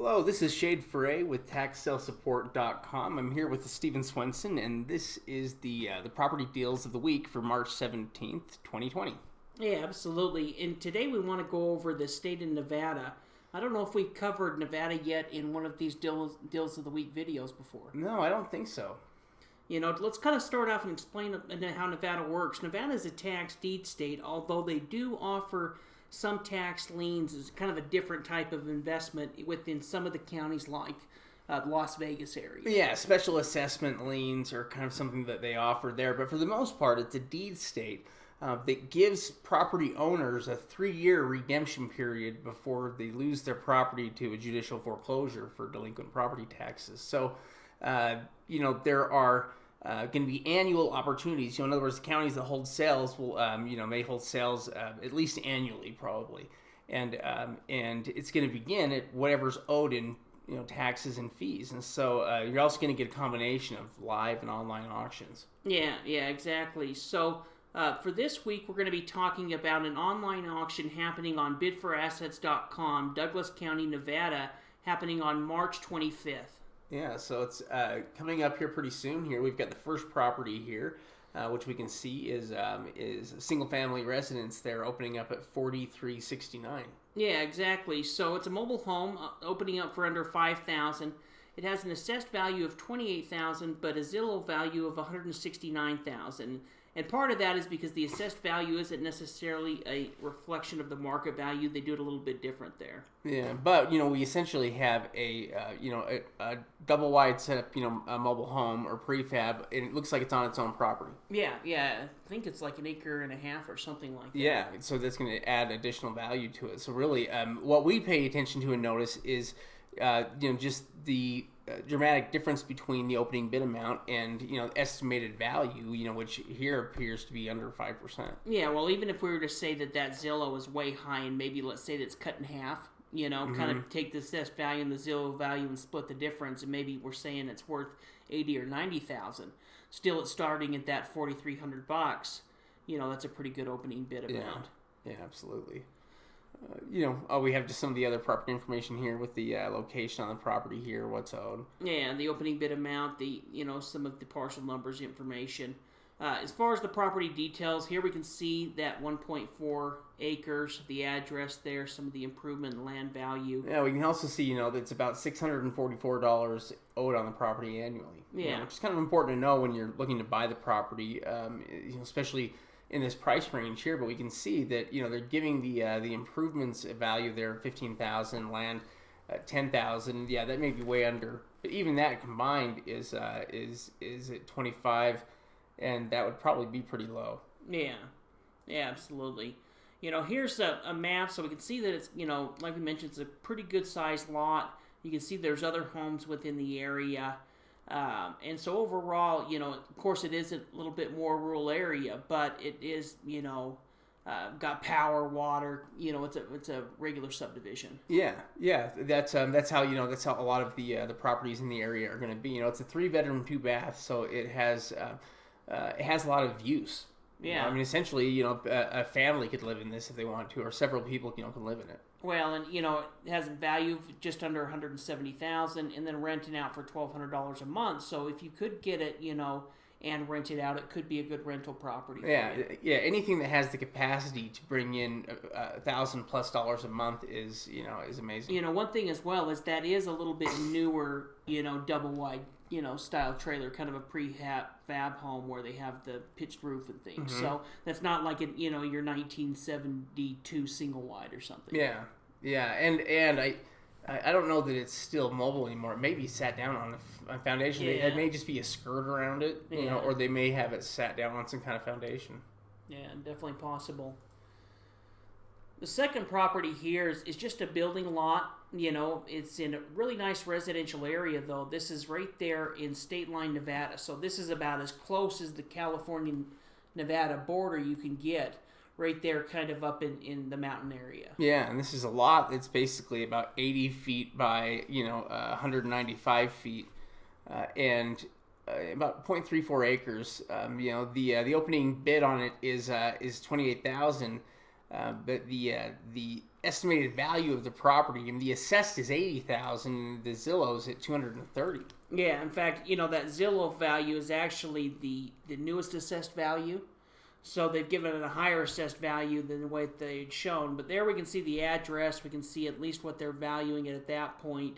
Hello, this is Shade Foray with TaxSaleSupport.com. I'm here with Stephen Swenson, and this is the property deals of the week for March 17th, 2020. Yeah, absolutely. And today we want to go over the state of Nevada. I don't know if we've covered Nevada yet in one of these deals of the week videos before. No, I don't think so. Let's kind of start off and explain how Nevada works. Nevada is a tax deed state, although they do offer some tax liens as kind of a different type of investment within some of the counties like Las Vegas area. Yeah, special assessment liens are kind of something that they offer there, but for the most part, it's a deed state that gives property owners a 3-year redemption period before they lose their property to a judicial foreclosure for delinquent property taxes. So, there are going to be annual opportunities. In other words, the counties that hold sales will, may hold sales at least annually, probably, and it's going to begin at whatever's owed in taxes and fees. And so you're also going to get a combination of live and online auctions. Yeah, exactly. So for this week, we're going to be talking about an online auction happening on bidforassets.com, Douglas County, Nevada, happening on March 25th. Yeah, so it's coming up here pretty soon. Here we've got the first property here, which we can see is a single-family residence there, opening up at 4369. Yeah, exactly. So it's a mobile home opening up for under $5,000. It has an assessed value of $28,000, but a Zillow value of $169,000. And part of that is because the assessed value isn't necessarily a reflection of the market value. They do it a little bit different there. Yeah, but we essentially have a double wide setup, a mobile home or prefab, and it looks like it's on its own property. Yeah. I think it's like 1.5 acres or something like that. Yeah, so that's going to add additional value to it. So really, what we pay attention to and notice is, just the dramatic difference between the opening bid amount and estimated value, which here appears to be under 5%. Yeah, well, even if we were to say that Zillow is way high, and maybe let's say that's cut in half, kind of take the assessed value and the Zillow value and split the difference, and maybe we're saying it's worth $80,000 or $90,000. Still, it's starting at that $4,300. That's a pretty good opening bid amount. Yeah, absolutely. We have just some of the other property information here with the location on the property here, what's owed. Yeah, the opening bid amount, some of the parcel numbers information. As far as the property details, here we can see that 1.4 acres, the address there, some of the improvement in land value. Yeah, we can also see, that it's about $644 owed on the property annually. Yeah. Which is kind of important to know when you're looking to buy the property, especially in this price range here, but we can see that they're giving the improvements value there $15,000, land $10,000. Yeah, that may be way under, but even that combined is at 25, and that would probably be pretty low. Yeah, absolutely. Here's a map, so we can see that it's like we mentioned, it's a pretty good sized lot. You can see there's other homes within the area. And so overall, of course it is a little bit more rural area, but it is, got power, water, it's a regular subdivision. Yeah. That's how, that's how a lot of the properties in the area are going to be. It's a 3-bedroom, 2-bath, so it has a lot of use. Yeah. Essentially, a family could live in this if they want to, or several people, can live in it. Well, and it has a value of just under $170,000, and then renting out for $1,200 a month. So if you could get it, and rent it out, it could be a good rental property. Yeah. Anything that has the capacity to bring in $1,000+ a month is amazing. One thing as well is that is a little bit newer, double wide, style trailer, kind of a prefab home where they have the pitched roof and things. Mm-hmm. So that's not like your 1972 single wide or something. Yeah, and I don't know that it's still mobile anymore. It may be sat down on a foundation. Yeah. It may just be a skirt around it, or they may have it sat down on some kind of foundation. Yeah, definitely possible. The second property here is just a building lot. It's in a really nice residential area, though. This is right there in State Line, Nevada. So this is about as close as the California-Nevada border you can get, right there kind of up in the mountain area. Yeah, and this is a lot that's basically about 80 feet by, 195 feet, and about 0.34 acres. The opening bid on it is $28,000. But the estimated value of the property, and the assessed is 80,000, the Zillow's at 230. Yeah, in fact, that Zillow value is actually the newest assessed value. So they've given it a higher assessed value than what they'd shown. But there we can see the address. We can see at least what they're valuing it at that point.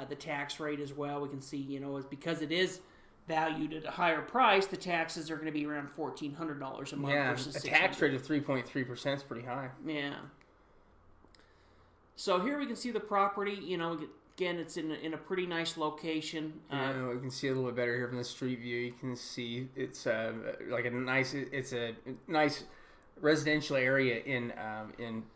The tax rate as well. We can see, is because it is valued at a higher price, the taxes are going to be around $1,400 a month versus a tax rate of 3.3% is pretty high. Yeah. So here we can see the property. Again, it's in a pretty nice location. We can see a little bit better here from the street view. You can see it's it's a nice residential area in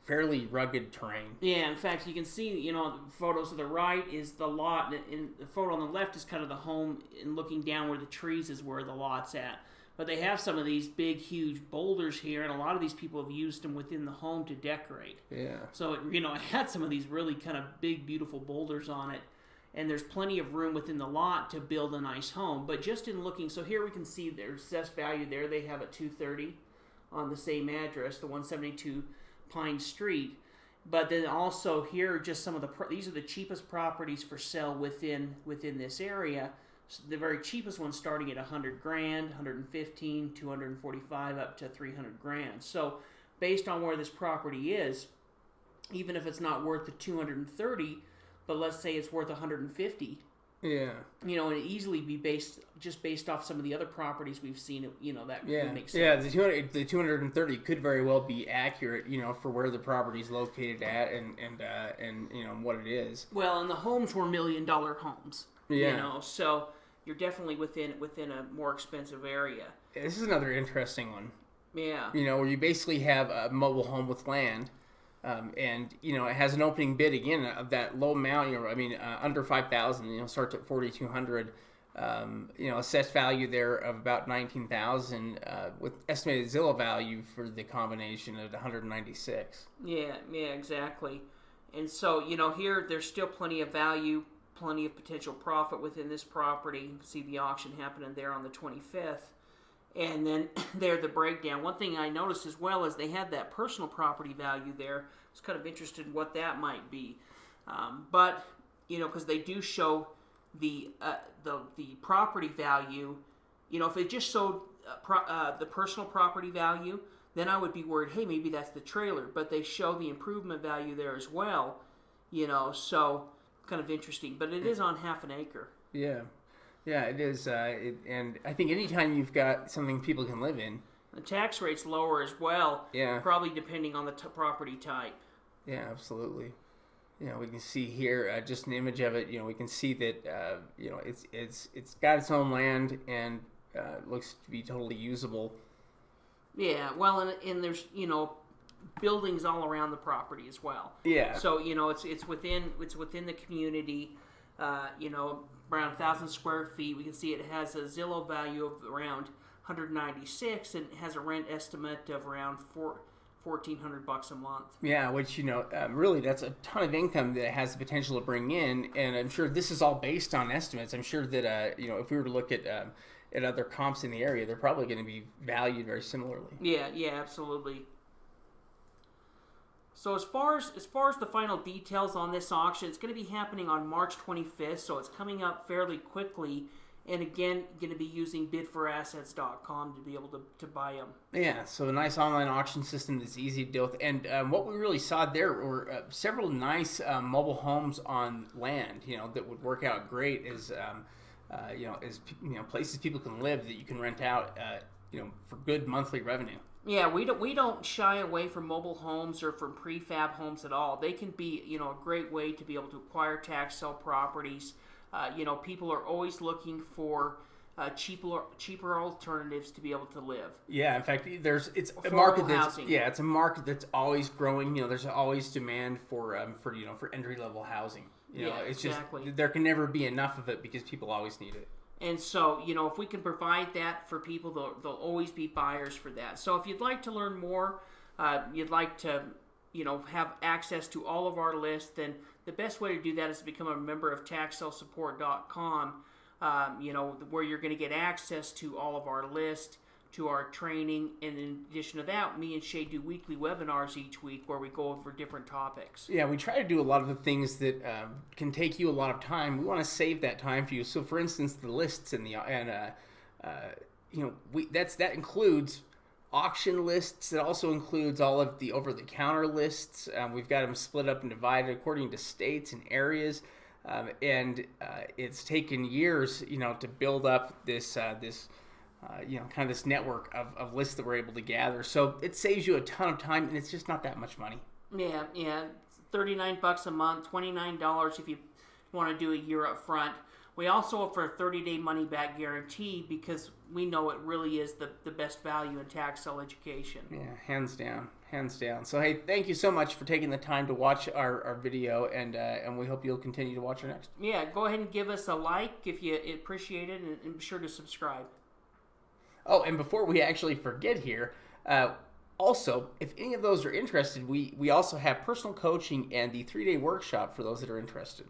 fairly rugged terrain. Yeah, in fact, you can see, photos to the right is the lot, and the photo on the left is kind of the home, and looking down where the trees is where the lot's at. But they have some of these big, huge boulders here, and a lot of these people have used them within the home to decorate. Yeah. So, it had some of these really kind of big, beautiful boulders on it, and there's plenty of room within the lot to build a nice home. But just in looking, so here we can see their assessed value there. They have it $230 on the same address, the 172 Pine Street. But then also here, just some of these are the cheapest properties for sale within this area. So the very cheapest one starting at $100,000, $115,000, $245,000, up to $300,000. So based on where this property is, even if it's not worth the $230,000, but let's say it's worth $150,000. Yeah. And it easily be based off some of the other properties we've seen. That would make sense. Yeah, the 230 could very well be accurate. For where the property is located at and what it is. Well, and the homes were $1 million homes. Yeah. So you're definitely within a more expensive area. This is another interesting one. Yeah. Where you basically have a mobile home with land. And it has an opening bid again of that low amount. Under 5,000. Starts at 4,200. Assessed value there of about 19,000. With estimated Zillow value for the combination at 196. Yeah, exactly. And so here there's still plenty of value, plenty of potential profit within this property. You can see the auction happening there on the 25th. And then there, the breakdown. One thing I noticed as well is they had that personal property value there. I was kind of interested in what that might be. But, because they do show the property value, if it just showed the personal property value, then I would be worried, hey, maybe that's the trailer. But they show the improvement value there as well, so kind of interesting. But it is on half an acre. Yeah. Yeah, it is, and I think anytime you've got something people can live in, the tax rate's lower as well. Yeah, probably depending on the property type. Yeah, absolutely. We can see here just an image of it. We can see that it's got its own land and looks to be totally usable. Yeah, well, and there's buildings all around the property as well. Yeah. So it's within the community. Around 1,000 square feet. We can see it has a Zillow value of around 196, and it has a rent estimate of around $1,400 a month. Yeah, which really that's a ton of income that it has the potential to bring in, and I'm sure this is all based on estimates. I'm sure that if we were to look at other comps in the area, they're probably going to be valued very similarly. Yeah, absolutely. So as far as the final details on this auction, it's going to be happening on March 25th, so it's coming up fairly quickly. And again, going to be using bidforassets.com to be able to buy them. Yeah, so a nice online auction system that's easy to deal with. And what we really saw there were several nice mobile homes on land, that would work out great as places people can live that you can rent out, for good monthly revenue. Yeah, we don't shy away from mobile homes or from prefab homes at all. They can be, a great way to be able to acquire tax sale properties. People are always looking for cheaper alternatives to be able to live. Yeah, in fact, it's affordable a market housing. It's a market that's always growing. There's always demand for entry level housing. It's exactly. Just there can never be enough of it because people always need it. And so, if we can provide that for people, there'll always be buyers for that. So if you'd like to learn more, you'd like to, have access to all of our lists, then the best way to do that is to become a member of taxsalesupport.com, where you're going to get access to all of our lists, to our training. And in addition to that, me and Shay do weekly webinars each week where we go over different topics. Yeah, we try to do a lot of the things that can take you a lot of time. We want to save that time for you. So, for instance, the lists that includes auction lists. It also includes all of the over-the-counter lists. We've got them split up and divided according to states and areas. It's taken years, to build up this network of lists that we're able to gather. So it saves you a ton of time, and it's just not that much money. Yeah, $39 a month, $29 if you want to do a year up front. We also offer a 30-day money-back guarantee because we know it really is the best value in tax sale education. Yeah, hands down. So, hey, thank you so much for taking the time to watch our video, and we hope you'll continue to watch our next. Yeah, go ahead and give us a like if you appreciate it, and be sure to subscribe. Oh, and before we actually forget here, also, if any of those are interested, we also have personal coaching and the 3-day workshop for those that are interested.